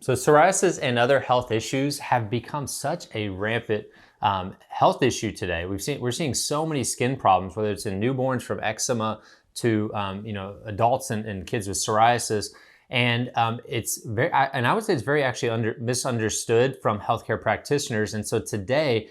So psoriasis and other health issues have become such a rampant health issue today. We're seeing so many skin problems, whether it's in newborns from eczema to adults and kids with psoriasis, and I would say it's very actually misunderstood from healthcare practitioners. And so today,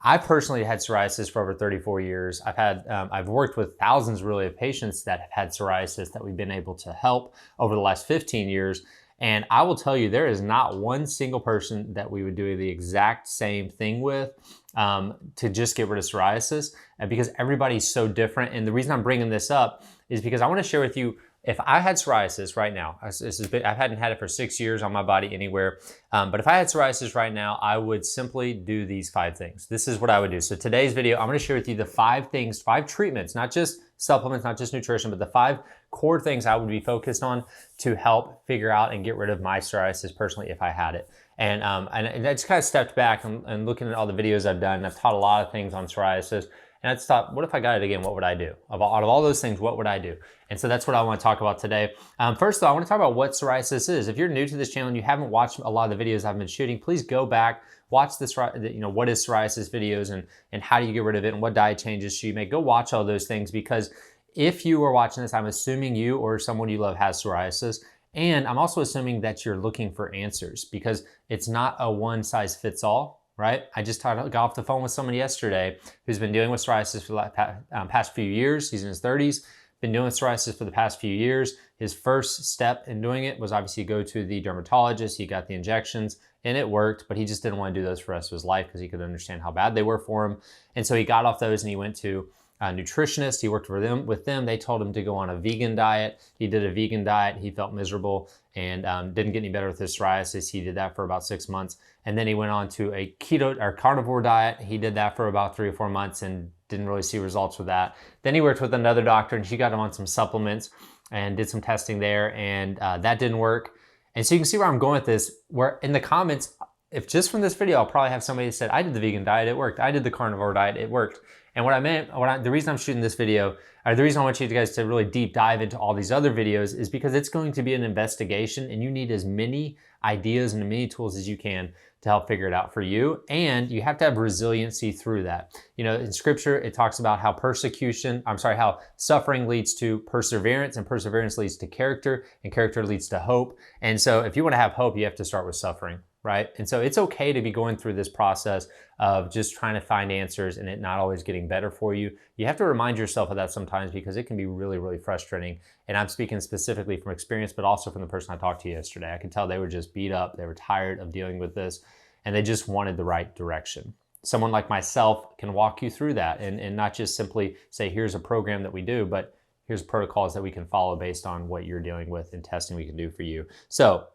I personally had psoriasis for over 34 years. I've worked with thousands really of patients that have had psoriasis that we've been able to help over the last 15 years. And I will tell you, there is not one single person that we would do the exact same thing with to just get rid of psoriasis, because everybody's so different. And the reason I'm bringing this up is because I want to share with you, if I had psoriasis right now, I hadn't had it for 6 years on my body anywhere, but if I had psoriasis right now, I would simply do these 5 things. This is what I would do. So today's video, I'm going to share with you the 5 things, 5 treatments, not just supplements, not just nutrition, but the 5 core things I would be focused on to help figure out and get rid of my psoriasis personally if I had it. And I just kind of stepped back and looking at all the videos I've done, and I've taught a lot of things on psoriasis. And I just thought, what if I got it again? What would I do? Out of all those things, what would I do? And so that's what I want to talk about today. First though, I want to talk about what psoriasis is. If you're new to this channel and you haven't watched a lot of the videos I've been shooting, please go back, watch this, what is psoriasis videos and how do you get rid of it and what diet changes should you make. Go watch all those things, because if you are watching this, I'm assuming you or someone you love has psoriasis. And I'm also assuming that you're looking for answers, because it's not a one size fits all. Right? I just got off the phone with someone yesterday who's been dealing with psoriasis for the past few years. He's in his 30s, been dealing with psoriasis for the past few years. His first step in doing it was obviously go to the dermatologist. He got the injections and it worked, but he just didn't want to do those for the rest of his life because he could understand how bad they were for him. And so he got off those and he went to a nutritionist. He worked with them. They told him to go on a vegan diet. He did a vegan diet. He felt miserable and didn't get any better with his psoriasis. He did that for about 6 months. And then he went on to a keto or carnivore diet. He did that for about 3 or 4 months and didn't really see results with that. Then he worked with another doctor and she got him on some supplements and did some testing there, and that didn't work. And so you can see where I'm going with this, where in the comments, if just from this video, I'll probably have somebody that said, I did the vegan diet, it worked. I did the carnivore diet, it worked. And the reason I'm shooting this video, or the reason I want you guys to really deep dive into all these other videos, is because it's going to be an investigation and you need as many ideas and as many tools as you can to help figure it out for you. And you have to have resiliency through that. You know, in scripture, it talks about how how suffering leads to perseverance, and perseverance leads to character, and character leads to hope. And so if you want to have hope, you have to start with suffering. Right? And so it's okay to be going through this process of just trying to find answers and it not always getting better for you. You have to remind yourself of that sometimes, because it can be really, really frustrating. And I'm speaking specifically from experience, but also from the person I talked to yesterday. I could tell they were just beat up. They were tired of dealing with this and they just wanted the right direction. Someone like myself can walk you through that and not just simply say, here's a program that we do, but here's protocols that we can follow based on what you're dealing with and testing we can do for you. So,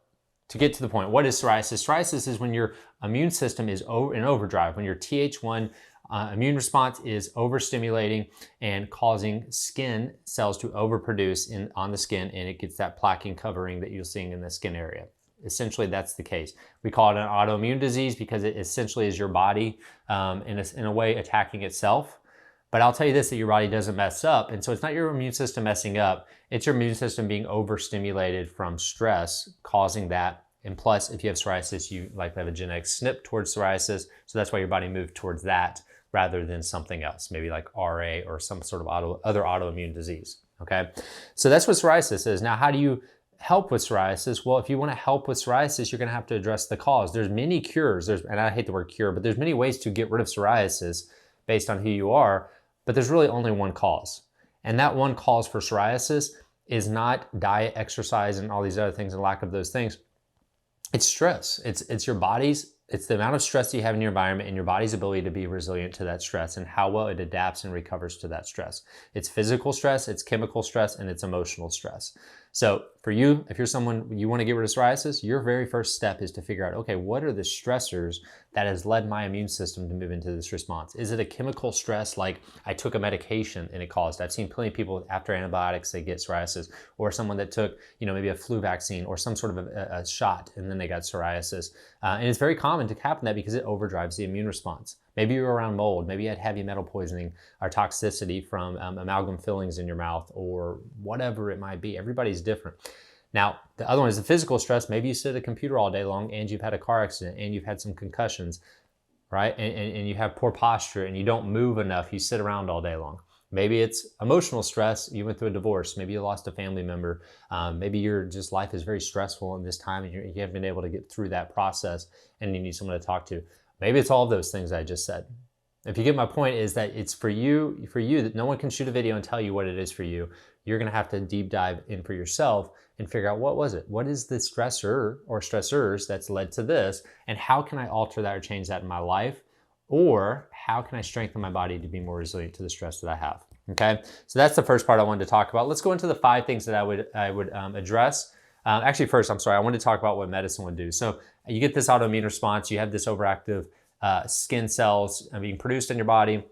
to get to the point, what is psoriasis? Psoriasis is when your immune system is in overdrive, when your Th1 immune response is overstimulating and causing skin cells to overproduce on the skin, and it gets that plaquing covering that you're seeing in the skin area. Essentially, that's the case. We call it an autoimmune disease because it essentially is your body in a way attacking itself. But I'll tell you this, that your body doesn't mess up. And so it's not your immune system messing up. It's your immune system being overstimulated from stress, causing that. And plus, if you have psoriasis, you likely have a genetic SNP towards psoriasis. So that's why your body moved towards that rather than something else, maybe like RA or some sort of other autoimmune disease. Okay. So that's what psoriasis is. Now, how do you help with psoriasis? Well, if you want to help with psoriasis, you're going to have to address the cause. There's many cures. And I hate the word cure, but there's many ways to get rid of psoriasis based on who you are. But there's really only one cause. And that one cause for psoriasis is not diet, exercise, and all these other things and lack of those things. It's stress. It's your body's, it's the amount of stress you have in your environment and your body's ability to be resilient to that stress and how well it adapts and recovers to that stress. It's physical stress, it's chemical stress, and it's emotional stress. So for you, if you're someone, you want to get rid of psoriasis, your very first step is to figure out, okay, what are the stressors that has led my immune system to move into this response? Is it a chemical stress like I took a medication and it caused? I've seen plenty of people after antibiotics, they get psoriasis, or someone that took, maybe a flu vaccine or some sort of a shot and then they got psoriasis. And it's very common to happen that because it overdrives the immune response. Maybe you were around mold, maybe you had heavy metal poisoning or toxicity from amalgam fillings in your mouth or whatever it might be. Everybody's different. Now, the other one is the physical stress. Maybe you sit at a computer all day long and you've had a car accident and you've had some concussions, right? And you have poor posture and you don't move enough. You sit around all day long. Maybe it's emotional stress. You went through a divorce. Maybe you lost a family member. Maybe your just life is very stressful in this time and you haven't been able to get through that process and you need someone to talk to. Maybe it's all of those things I just said. If you get my point, is that it's for you that no one can shoot a video and tell you what it is for you. You're going to have to deep dive in for yourself and figure out what was it? What is the stressor or stressors that's led to this? And how can I alter that or change that in my life? Or how can I strengthen my body to be more resilient to the stress that I have? Okay, so that's the first part I wanted to talk about. Let's go into the 5 things that I would address. Actually, first, I'm sorry, I wanted to talk about what medicine would do. So you get this autoimmune response, you have this overactive skin cells being produced in your body.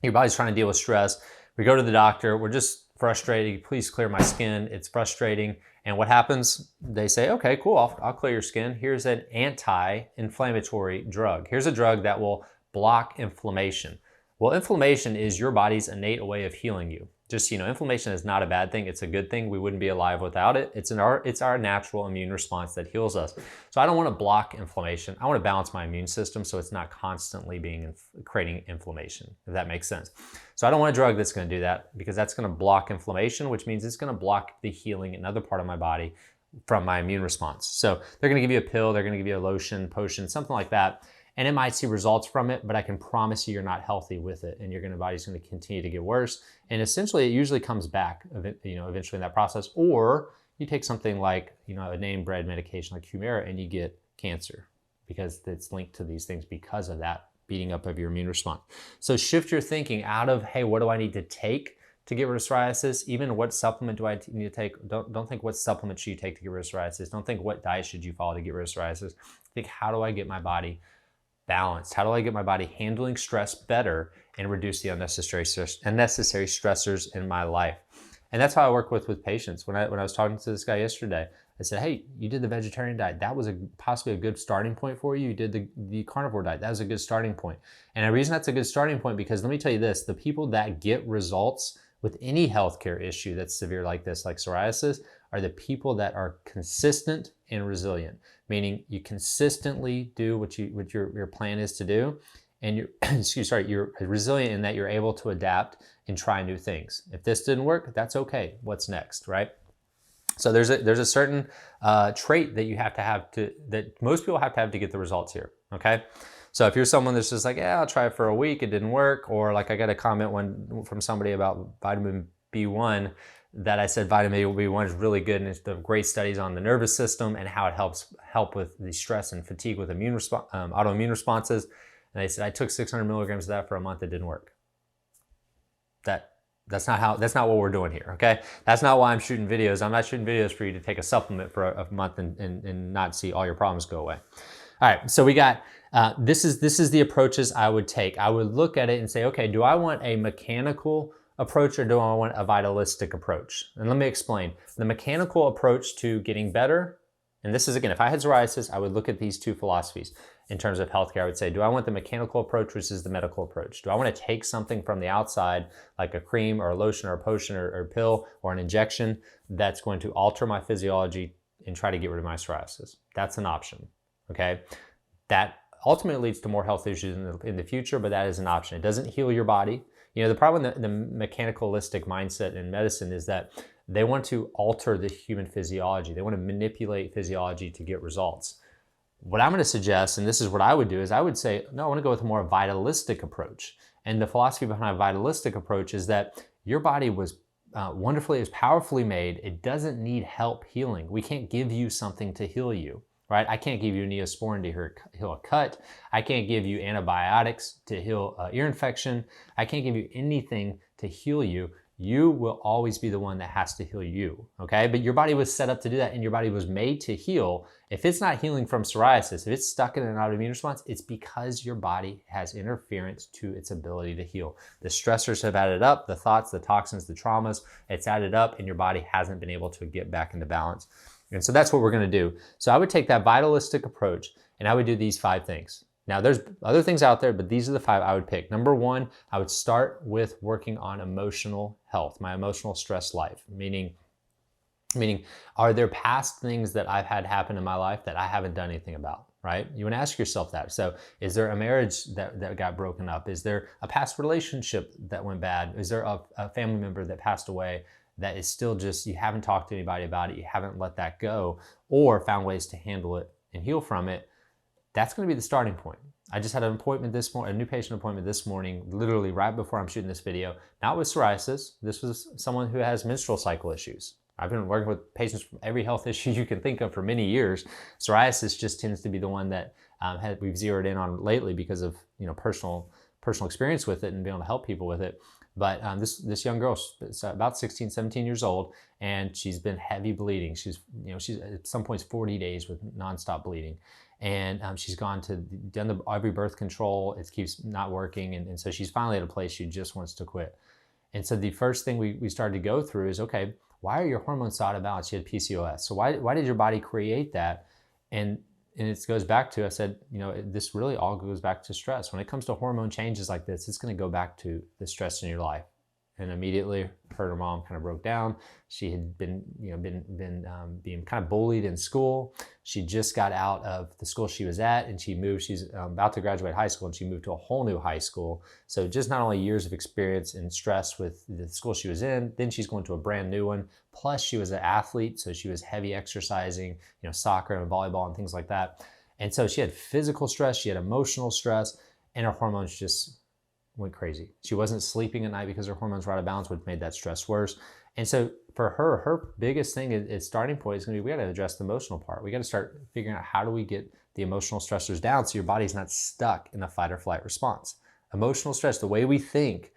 Your body's trying to deal with stress. We go to the doctor, we're just frustrated. Please clear my skin. It's frustrating. And what happens? They say, okay, cool, I'll clear your skin. Here's an anti-inflammatory drug. Here's a drug that will block inflammation. Well, inflammation is your body's innate way of healing you. Just, inflammation is not a bad thing. It's a good thing. We wouldn't be alive without it. It's our natural immune response that heals us. So I don't want to block inflammation. I want to balance my immune system so it's not constantly creating inflammation, if that makes sense. So I don't want a drug that's going to do that, because that's going to block inflammation, which means it's going to block the healing in another part of my body from my immune response. So they're going to give you a pill, they're going to give you a lotion, potion, something like that. And it might see results from it, but I can promise you you're not healthy with it, and your body's going to continue to get worse. And essentially, it usually comes back, eventually in that process. Or you take something like, a name brand medication like Humira, and you get cancer because it's linked to these things because of that beating up of your immune response. So shift your thinking out of, hey, what do I need to take to get rid of psoriasis? Even what supplement do I need to take? Don't think what supplement should you take to get rid of psoriasis. Don't think what diet should you follow to get rid of psoriasis. Think, how do I get my body balanced? How do I get my body handling stress better and reduce the unnecessary stressors in my life? And that's how I work with patients. When I was talking to this guy yesterday, I said, hey, you did the vegetarian diet. That was possibly a good starting point for you. You did the carnivore diet. That was a good starting point. And the reason that's a good starting point, because let me tell you this, the people that get results with any healthcare issue that's severe like this, like psoriasis, are the people that are consistent and resilient, meaning you consistently do what your plan is to do, and you're resilient in that you're able to adapt and try new things. If this didn't work, that's okay. What's next, right? So there's a certain trait that you have to have that most people have to get the results here, okay? So if you're someone that's just like, yeah, I'll try it for a week, it didn't work, or like I got a comment from somebody about vitamin B1, that I said vitamin B1 is really good, and it's the great studies on the nervous system and how it help with the stress and fatigue with autoimmune responses. And they said, I took 600 milligrams of that for a month, it didn't work. That's not what we're doing here, okay? That's not why I'm shooting videos. I'm not shooting videos for you to take a supplement for a month and not see all your problems go away. All right, so we got, this is the approaches I would take. I would look at it and say, okay, do I want a mechanical approach or do I want a vitalistic approach? And let me explain. The mechanical approach to getting better, and this is, again, if I had psoriasis, I would look at these 2 philosophies. In terms of healthcare, I would say, do I want the mechanical approach versus the medical approach? Do I want to take something from the outside, like a cream or a lotion or a potion or a pill or an injection, that's going to alter my physiology and try to get rid of my psoriasis? That's an option, okay? That ultimately leads to more health issues in the future, but that is an option. It doesn't heal your body. The problem with the mechanicalistic mindset in medicine is that they want to alter the human physiology. They want to manipulate physiology to get results. What I'm going to suggest, and this is what I would do, is I would say, no, I want to go with a more vitalistic approach. And the philosophy behind a vitalistic approach is that your body was powerfully made. It doesn't need help healing. We can't give you something to heal you, right? I can't give you Neosporin to heal a cut. I can't give you antibiotics to heal ear infection. I can't give you anything to heal you. You will always be the one that has to heal you, okay? But your body was set up to do that, and your body was made to heal. If it's not healing from psoriasis, if it's stuck in an autoimmune response, it's because your body has interference to its ability to heal. The stressors have added up, the thoughts, the toxins, the traumas, it's added up, and your body hasn't been able to get back into balance. And so that's what we're gonna do. So I would take that vitalistic approach, and I would do these 5 things. Now, there's other things out there, but these are the 5 I would pick. Number 1, I would start with working on emotional health, my emotional stress life, meaning Meaning, are there past things that I've had happen in my life that I haven't done anything about, right? You want to ask yourself that. So is there a marriage that got broken up? Is there a past relationship that went bad? Is there a family member that passed away that is still just, you haven't talked to anybody about it, you haven't let that go, or found ways to handle it and heal from it? That's going to be the starting point. I just had an appointment this morning, a new patient appointment this morning, literally right before I'm shooting this video, not with psoriasis. This was someone who has menstrual cycle issues. I've been working with patients from every health issue you can think of for many years. Psoriasis just tends to be the one that we've zeroed in on lately because of personal experience with it and being able to help people with it. But this young girl, is about 16, 17 years old, and she's been heavy bleeding. She's at some points 40 days with nonstop bleeding. And she's done every birth control. It keeps not working. And so she's finally at a place she just wants to quit. And so the first thing we started to go through is, okay, why are your hormones so out of balance? She had PCOS. So why did your body create that? And it goes back to, I said, this really all goes back to stress. When it comes to hormone changes like this, it's going to go back to the stress in your life. And immediately her mom kind of broke down. She had been being kind of bullied in school. She just got out of the school she was at, and she moved. She's about to graduate high school, and she moved to a whole new high school. So just not only years of experience and stress with the school she was in, then she's going to a brand new one. Plus she was an athlete, so she was heavy exercising, soccer and volleyball and things like that. And so she had physical stress, she had emotional stress, and her hormones just went crazy. She wasn't sleeping at night because her hormones were out of balance, which made that stress worse. And so for her biggest thing is starting point is going to be, we got to address the emotional part. We got to start figuring out, how do we get the emotional stressors down so your body's not stuck in a fight or flight response. Emotional stress, the way we think,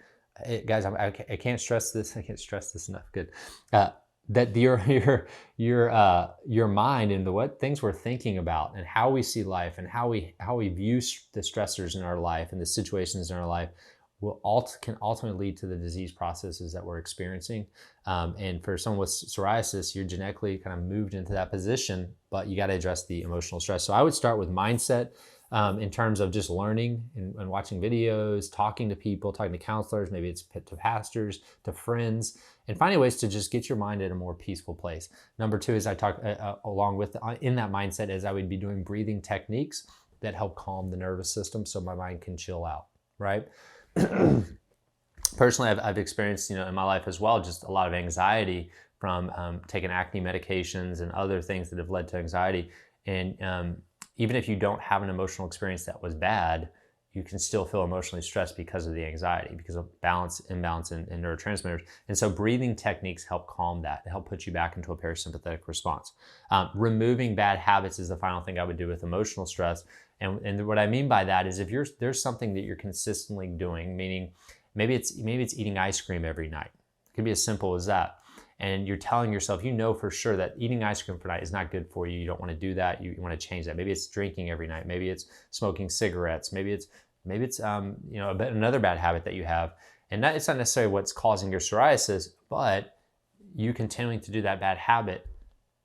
guys, I can't stress this. I can't stress this enough. Good. That your mind and what things we're thinking about and how we see life and how we view the stressors in our life and the situations in our life can ultimately lead to the disease processes that we're experiencing. And for someone with psoriasis, you're genetically kind of moved into that position, but you got to address the emotional stress. So I would start with mindset. In terms of just learning and watching videos, talking to people, talking to counselors, maybe it's to pastors, to friends, and finding ways to just get your mind in a more peaceful place. Number two is I talk along with, in that mindset, is I would be doing breathing techniques that help calm the nervous system so my mind can chill out, right? Personally, I've experienced, in my life as well, just a lot of anxiety from taking acne medications and other things that have led to anxiety. And even if you don't have an emotional experience that was bad, you can still feel emotionally stressed because of the anxiety, because of imbalance in neurotransmitters. And so breathing techniques help calm that, to help put you back into a parasympathetic response. Removing bad habits is the final thing I would do with emotional stress. And what I mean by that is, if there's something that you're consistently doing, meaning maybe it's eating ice cream every night. It could be as simple as that. And you're telling yourself, for sure that eating ice cream for night is not good for you. You don't want to do that. You want to change that. Maybe it's drinking every night. Maybe it's smoking cigarettes. Maybe it's another bad habit that you have. And that it's not necessarily what's causing your psoriasis, but you continuing to do that bad habit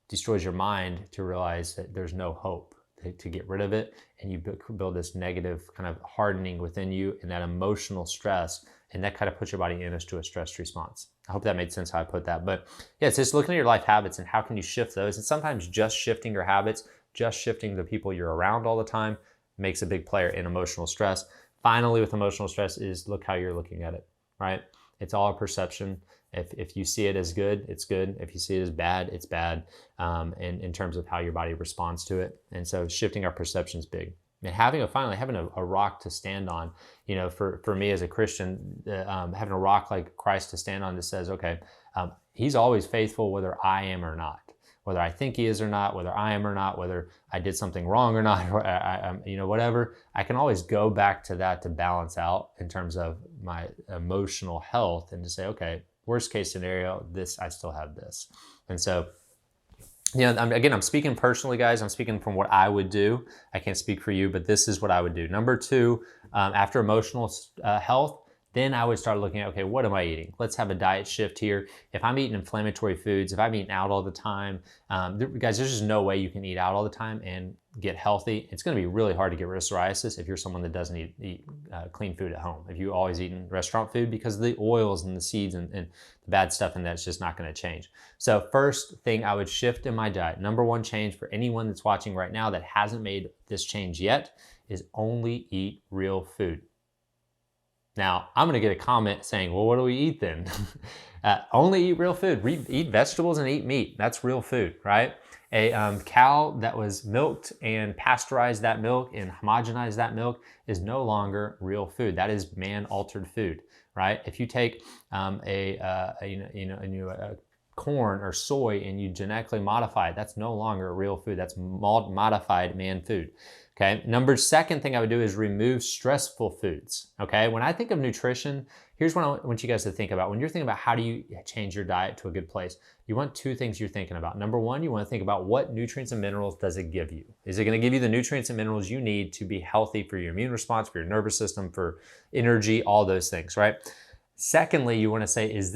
destroys your mind to realize that there's no hope to get rid of it. And you build this negative kind of hardening within you and that emotional stress. And that kind of puts your body into a stress response. I hope that made sense how I put that. But yeah, it's just looking at your life habits and how can you shift those. And sometimes just shifting your habits, just shifting the people you're around all the time makes a big player in emotional stress. Finally, with emotional stress is look how you're looking at it, right? It's all a perception. If you see it as good, it's good. If you see it as bad, it's bad. And in terms of how your body responds to it. And so shifting our perception is big. And having a rock to stand on, for me as a Christian, having a rock like Christ to stand on that says, okay, he's always faithful whether I am or not, whether I think he is or not, whether I am or not, whether I did something wrong or not, or whatever. I can always go back to that to balance out in terms of my emotional health and to say, okay, worst case scenario, I still have this. And so, I'm speaking personally, guys. I'm speaking from what I would do. I can't speak for you, but this is what I would do. Number two, after emotional health, Then I would start looking at, okay, what am I eating? Let's have a diet shift here. If I'm eating inflammatory foods, if I'm eating out all the time, guys, there's just no way you can eat out all the time and get healthy. It's going to be really hard to get rid of psoriasis if you're someone that doesn't eat clean food at home. If you always eating restaurant food, because of the oils and the seeds and the bad stuff in that, it's just not going to change. So first thing I would shift in my diet, number one change for anyone that's watching right now that hasn't made this change yet, is only eat real food. Now, I'm going to get a comment saying, well, what do we eat then? Only eat real food. Eat vegetables and eat meat. That's real food, right? A cow that was milked and pasteurized that milk and homogenized that milk is no longer real food. That is man-altered food, right? If you take corn or soy and you genetically modify it, that's no longer real food. That's modified man food. Okay. Second thing I would do is remove stressful foods. Okay. When I think of nutrition, here's what I want you guys to think about. When you're thinking about how do you change your diet to a good place, you want two things you're thinking about. Number one, you want to think about what nutrients and minerals does it give you? Is it going to give you the nutrients and minerals you need to be healthy for your immune response, for your nervous system, for energy, all those things, right? Secondly, you want to say, is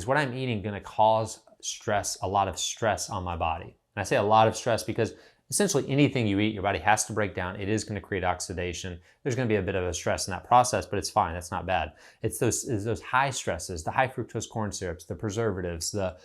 what I'm eating going to cause stress, a lot of stress on my body? And I say a lot of stress because essentially anything you eat, your body has to break down. It is going to create oxidation. There's going to be a bit of a stress in that process, but it's fine. That's not bad. It's those high stresses, the high fructose corn syrups, the preservatives, the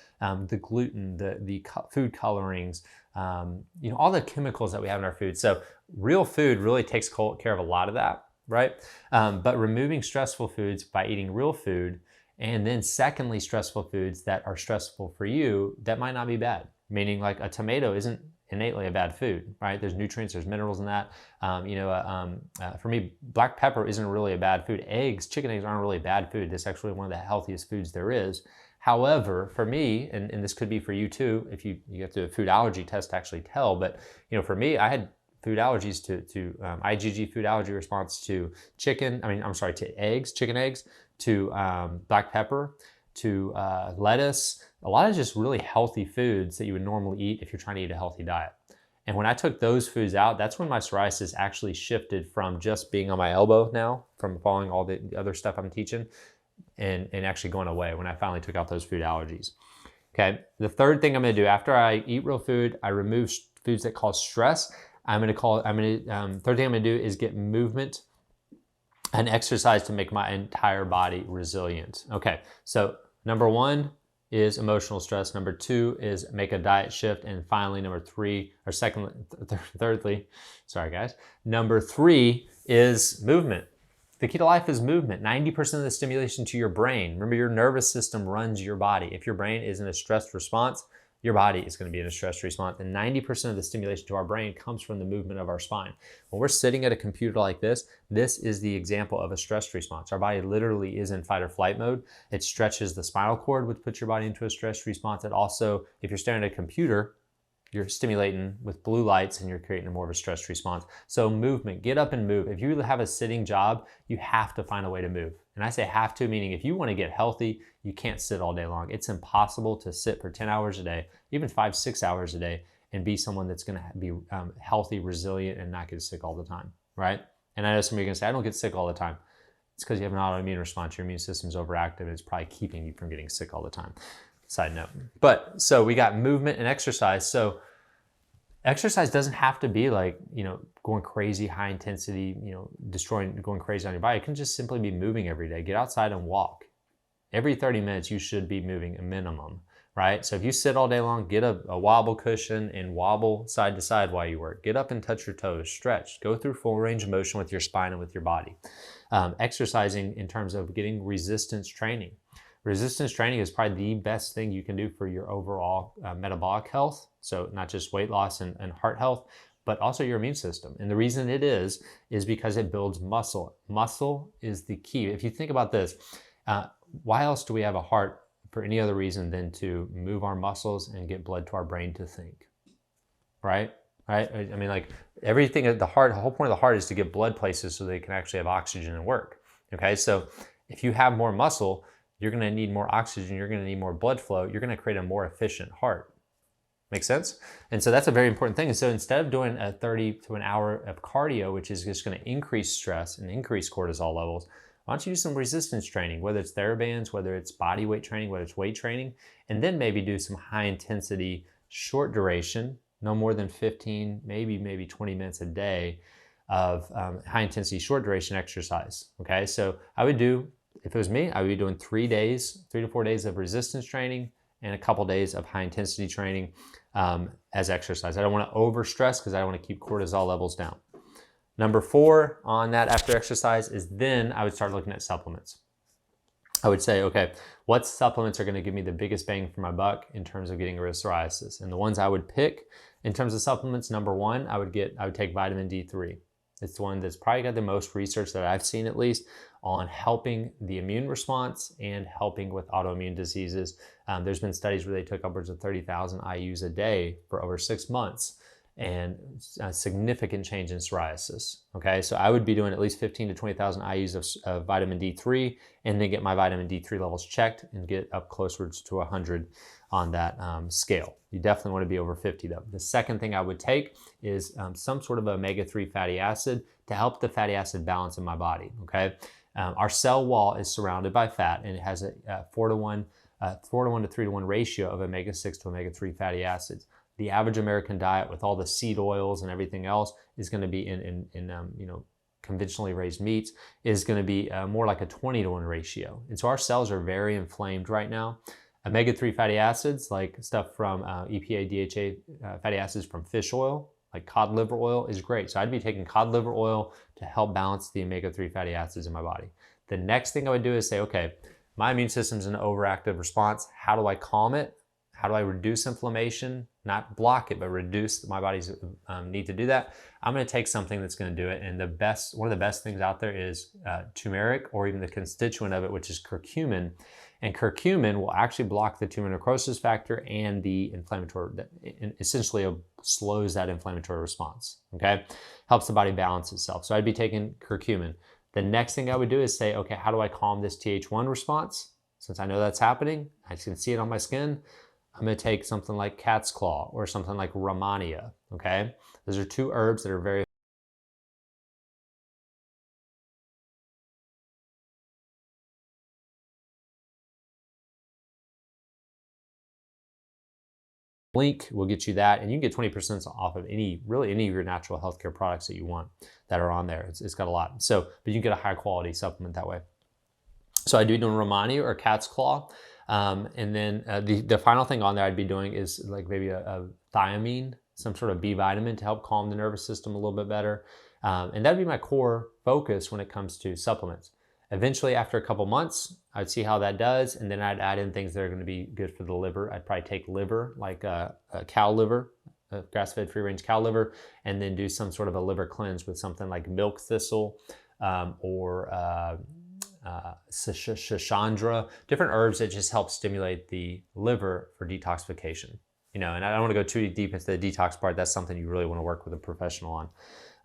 gluten, the food colorings, all the chemicals that we have in our food. So real food really takes care of a lot of that, right? But removing stressful foods by eating real food, and then secondly, stressful foods that are stressful for you, that might not be bad. Meaning like a tomato isn't innately a bad food, right? There's nutrients, there's minerals in that. For me, black pepper isn't really a bad food. Chicken eggs aren't really bad food. This is actually one of the healthiest foods there is. However, for me, and this could be for you too, if you have to do a food allergy test to actually tell, but for me, I had food allergies to IgG food allergy response to chicken eggs, to black pepper, to lettuce, a lot of just really healthy foods that you would normally eat if you're trying to eat a healthy diet. And when I took those foods out, that's when my psoriasis actually shifted from just being on my elbow now, from following all the other stuff I'm teaching, and actually going away when I finally took out those food allergies. Okay, the third thing I'm gonna do after I eat real food, I remove foods that cause stress. Third thing I'm gonna do is get movement and exercise to make my entire body resilient. Okay, so number one is emotional stress. Number two is make a diet shift. And finally, number three is movement. The key to life is movement. 90% of the stimulation to your brain. Remember, your nervous system runs your body. If your brain is in a stressed response, your body is going to be in a stress response. And 90% of the stimulation to our brain comes from the movement of our spine. When we're sitting at a computer like this is the example of a stress response. Our body literally is in fight or flight mode. It stretches the spinal cord, which puts your body into a stress response. It also, if you're staring at a computer, you're stimulating with blue lights and you're creating more of a stress response. So movement, get up and move. If you have a sitting job, you have to find a way to move. And I say have to, meaning if you want to get healthy, you can't sit all day long. It's impossible to sit for 10 hours a day, even 5-6 hours a day, and be someone that's going to be healthy, resilient, and not get sick all the time, right? And I know some of you are going to say, I don't get sick all the time. It's because you have an autoimmune response. Your immune system's overactive, and it's probably keeping you from getting sick all the time. Side note. But so we got movement and exercise. So exercise doesn't have to be like, going crazy, high intensity, going crazy on your body. It can just simply be moving every day. Get outside and walk. Every 30 minutes, you should be moving a minimum, right? So if you sit all day long, get a wobble cushion and wobble side to side while you work. Get up and touch your toes, stretch, go through full range of motion with your spine and with your body. Exercising in terms of getting resistance training. Resistance training is probably the best thing you can do for your overall metabolic health. So not just weight loss and heart health, but also your immune system. And the reason it is because it builds muscle. Muscle is the key. If you think about this, why else do we have a heart for any other reason than to move our muscles and get blood to our brain to think, right? Right? I mean, like everything at the heart, the whole point of the heart is to get blood places so they can actually have oxygen and work. Okay, so if you have more muscle, you're going to need more oxygen, you're going to need more blood flow, you're going to create a more efficient heart. Make sense? And so that's a very important thing. And so instead of doing a 30 to an hour of cardio, which is just going to increase stress and increase cortisol levels, why don't you do some resistance training, whether it's TheraBands, whether it's body weight training, whether it's weight training, and then maybe do some high intensity, short duration, no more than 15, maybe 20 minutes a day of high intensity, short duration exercise. Okay, so I would do, if it was me, I would be doing 3 to 4 days of resistance training and a couple days of high intensity training as exercise. I don't want to overstress because I don't want to keep cortisol levels down. Number 4 on that after exercise is then I would start looking at supplements. I would say, okay, what supplements are going to give me the biggest bang for my buck in terms of getting rid of psoriasis? And the ones I would pick in terms of supplements, number 1, I would take vitamin D3. It's the one that's probably got the most research that I've seen, at least, on helping the immune response and helping with autoimmune diseases. There's been studies where they took upwards of 30,000 IUs a day for over 6 months, and a significant change in psoriasis. Okay, so I would be doing at least 15 to 20,000 IUs of vitamin D3, and then get my vitamin D3 levels checked and get up closer to 100 on that scale. You definitely want to be over 50 though. The second thing I would take is some sort of omega-3 fatty acid to help the fatty acid balance in my body. Okay, our cell wall is surrounded by fat, and it has a 4 to 1 to 3 to 1 ratio of omega-6 to omega-3 fatty acids. The average American diet with all the seed oils and everything else is going to be in conventionally raised meats is going to be more like a 20 to 1 ratio. And so our cells are very inflamed right now. Omega-3 fatty acids, like stuff from EPA, DHA fatty acids from fish oil, like cod liver oil, is great. So I'd be taking cod liver oil to help balance the omega-3 fatty acids in my body. The next thing I would do is say, okay, my immune system's in an overactive response. How do I calm it? How do I reduce inflammation? Not block it, but reduce my body's need to do that. I'm going to take something that's going to do it. And one of the best things out there is turmeric, or even the constituent of it, which is curcumin. And curcumin will actually block the tumor necrosis factor and the inflammatory, essentially slows that inflammatory response. Okay, helps the body balance itself. So I'd be taking curcumin. The next thing I would do is say, okay, how do I calm this Th1 response? Since I know that's happening, I can see it on my skin. I'm going to take something like cat's claw or something like Rhamania, okay? Those are 2 herbs that are very link will get you that, and you can get 20% off of any of your natural healthcare products that you want that are on there. It's got a lot. So, but you can get a high quality supplement that way. So I do Rhamania or cat's claw. And then the final thing on there I'd be doing is like maybe a thiamine, some sort of B vitamin to help calm the nervous system a little bit better. And that'd be my core focus when it comes to supplements. Eventually, after a couple months, I'd see how that does, and then I'd add in things that are going to be good for the liver. I'd probably take liver, like a cow liver, grass-fed free-range cow liver, and then do some sort of a liver cleanse with something like milk thistle or Shishandra, different herbs that just help stimulate the liver for detoxification. And I don't want to go too deep into the detox part. That's something you really want to work with a professional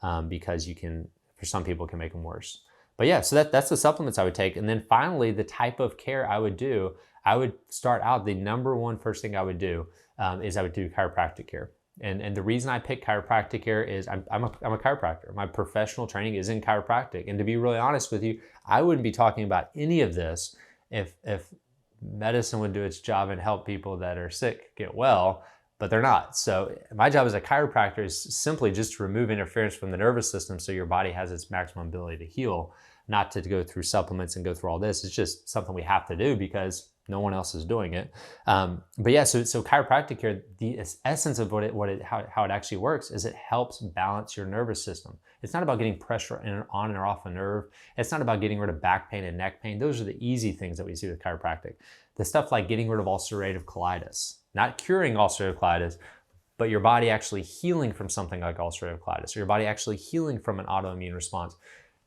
on, because for some people, it can make them worse. But yeah, so that's the supplements I would take. And then finally, the type of care I would do, I would start out, the number one first thing I would do is I would do chiropractic care. And the reason I pick chiropractic care is I'm a chiropractor. My professional training is in chiropractic. And to be really honest with you, I wouldn't be talking about any of this if medicine would do its job and help people that are sick get well, but they're not. So my job as a chiropractor is simply just to remove interference from the nervous system so your body has its maximum ability to heal, not to go through supplements and go through all this. It's just something we have to do because no one else is doing it. But yeah, so chiropractic care, the essence of how it actually works is it helps balance your nervous system. It's not about getting pressure on or off a nerve. It's not about getting rid of back pain and neck pain. Those are the easy things that we see with chiropractic. The stuff like getting rid of ulcerative colitis, not curing ulcerative colitis, but your body actually healing from something like ulcerative colitis, or your body actually healing from an autoimmune response,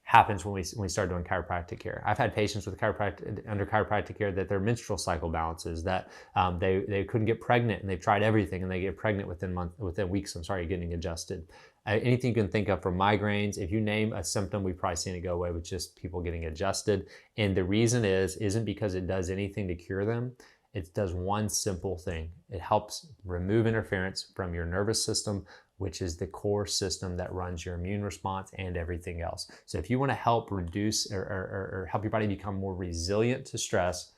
happens when we start doing chiropractic care. I've had patients with under chiropractic care that their menstrual cycle balances, that they couldn't get pregnant, and they've tried everything, and they get pregnant within weeks. Getting adjusted. Anything you can think of, from migraines, if you name a symptom, we've probably seen it go away with just people getting adjusted. And the reason isn't because it does anything to cure them. It does one simple thing. It helps remove interference from your nervous system which is the core system that runs your immune response and everything else. So if you want to help reduce or help your body become more resilient to stress,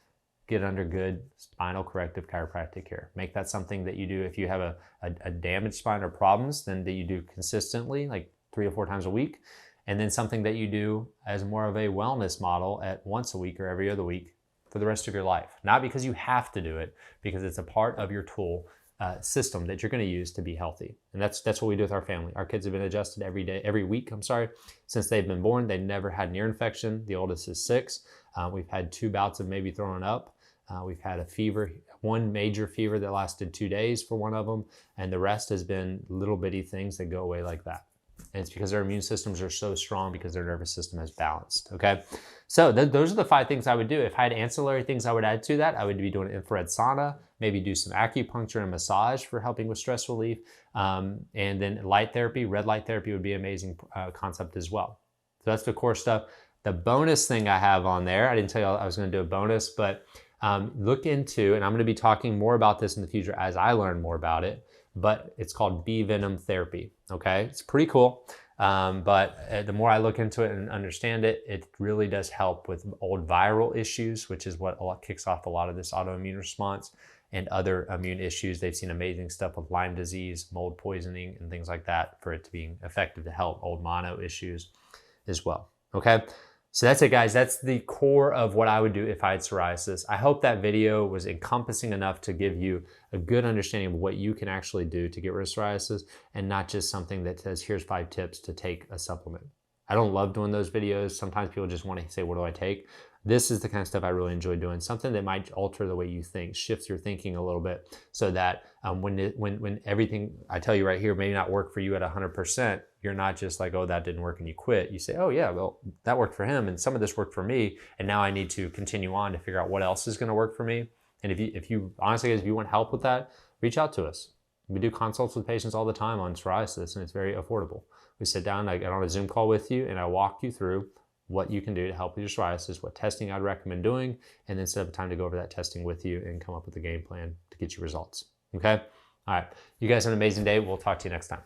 get under good spinal corrective chiropractic care. Make that something that you do if you have a damaged spine or problems, then that you do consistently, like 3 or 4 times a week. And then something that you do as more of a wellness model at once a week or every other week for the rest of your life. Not because you have to do it, because it's a part of your tool system that you're going to use to be healthy. And that's what we do with our family. Our kids have been adjusted every week, since they've been born. They never had an ear infection. The oldest is 6. We've had 2 bouts of maybe throwing up. We've had a fever, one major fever that lasted 2 days for one of them, and the rest has been little bitty things that go away like that. And it's because their immune systems are so strong because their nervous system is balanced, okay? So those are the 5 things I would do. If I had ancillary things I would add to that, I would be doing an infrared sauna, maybe do some acupuncture and massage for helping with stress relief, and then light therapy, red light therapy would be an amazing concept as well. So that's the core stuff. The bonus thing I have on there, I didn't tell you I was gonna do a bonus, but look into, and I'm gonna be talking more about this in the future as I learn more about it, but it's called bee venom therapy, okay? It's pretty cool, but the more I look into it and understand it, it really does help with old viral issues, which is what kicks off a lot of this autoimmune response and other immune issues. They've seen amazing stuff with Lyme disease, mold poisoning, and things like that for it to be effective to help old mono issues as well, okay? So that's it, guys. That's the core of what I would do if I had psoriasis. I hope that video was encompassing enough to give you a good understanding of what you can actually do to get rid of psoriasis, and not just something that says, here's 5 tips to take a supplement. I don't love doing those videos. Sometimes people just want to say, what do I take? This is the kind of stuff I really enjoy doing, something that might alter the way you think, shifts your thinking a little bit, so that when everything I tell you right here may not work for you at 100%, you're not just like, oh, that didn't work and you quit. You say, oh yeah, well, that worked for him and some of this worked for me, and now I need to continue on to figure out what else is gonna work for me. And if you honestly, if you want help with that, reach out to us. We do consults with patients all the time on psoriasis, and it's very affordable. We sit down, I get on a Zoom call with you, and I walk you through what you can do to help with your psoriasis, what testing I'd recommend doing, and then set up a time to go over that testing with you and come up with a game plan to get you results, okay? All right, you guys have an amazing day. We'll talk to you next time.